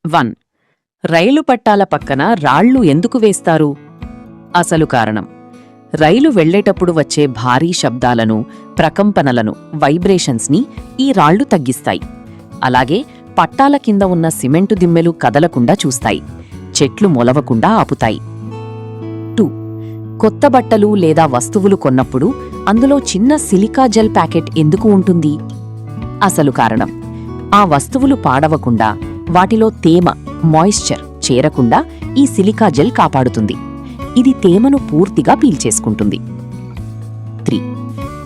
1. రైలు పట్టాల పక్కన రాళ్ళు ఎందుకు వేస్తారు? అసలు కారణం, రైలు వెళ్లేటప్పుడు వచ్చే భారీ శబ్దాలను, ప్రకంపనలను, వైబ్రేషన్స్ని ఈ రాళ్లు తగ్గిస్తాయి. అలాగే పట్టాల కింద ఉన్న సిమెంటు దిమ్మెలు కదలకుండా చూస్తాయి, చెట్లు మొలవకుండా ఆపుతాయి. 2. కొత్త బట్టలు లేదా వస్తువులు కొన్నప్పుడు అందులో చిన్న సిలికా జెల్ ప్యాకెట్ ఎందుకు ఉంటుంది? అసలు కారణం, ఆ వస్తువులు పాడవకుండా, వాటిలో తేమ, మాయిశ్చర్ చేరకుండా ఈ సిలికా జెల్ కాపాడుతుంది. ఇది తేమను పూర్తిగా పీల్చేసుకుంటుంది. 3.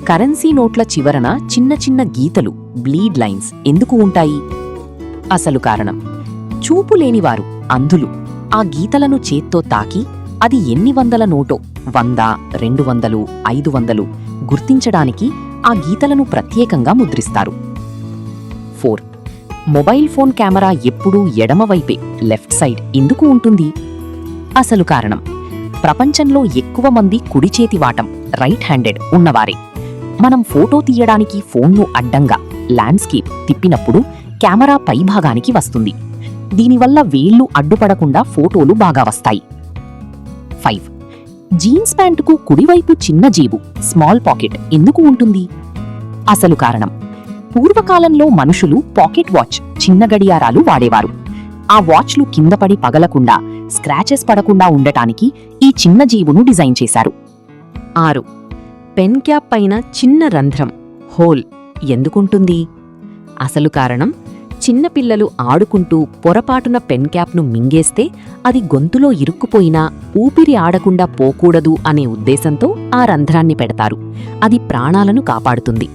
కరెన్సీ నోట్ల చివరన చిన్న చిన్న గీతలు, బ్లీడ్ లైన్స్ ఎందుకు ఉంటాయి? అసలు కారణం, చూపు లేనివారు, అంధులు ఆ గీతలను చేత్తో తాకి అది ఎన్ని వందల నోటో, 100, 200, 500 గుర్తించడానికి ఆ గీతలను ప్రత్యేకంగా ముద్రిస్తారు. 4. మొబైల్ ఫోన్ కెమెరా ఎప్పుడూ ఎడమవైపే, లెఫ్ట్ సైడ్ ఎందుకు ఉంటుంది? అసలు కారణం, ప్రపంచంలో ఎక్కువ మంది కుడిచేతివాటం, రైట్ హ్యాండెడ్ ఉన్నవారే. మనం ఫోటో తీయడానికి ఫోన్ను అడ్డంగా, ల్యాండ్స్కేప్ తిప్పినప్పుడు కెమెరా పైభాగానికి వస్తుంది. దీనివల్ల వేళ్లు అడ్డుపడకుండా ఫోటోలు బాగా వస్తాయి. 5. జీన్స్ ప్యాంటుకు కుడివైపు చిన్న జేబు, స్మాల్ పాకెట్ ఎందుకు ఉంటుంది? అసలు కారణం, పూర్వకాలంలో మనుషులు పాకెట్ వాచ్, చిన్న గడియారాలు వాడేవారు. ఆ వాచ్లు కిందపడి పగలకుండా, స్క్రాచెస్ పడకుండా ఉండటానికి ఈ చిన్న జేబును డిజైన్ చేశారు. 6. పెన్ క్యాప్ పైన చిన్న రంధ్రం, హోల్ ఎందుకుంటుంది? అసలు కారణం, చిన్నపిల్లలు ఆడుకుంటూ పొరపాటున పెన్ క్యాప్ను మింగేస్తే అది గొంతులో ఇరుక్కుపోయినా ఊపిరి ఆడకుండా పోకూడదు అనే ఉద్దేశంతో ఆ రంధ్రాన్ని పెడతారు. అది ప్రాణాలను కాపాడుతుంది.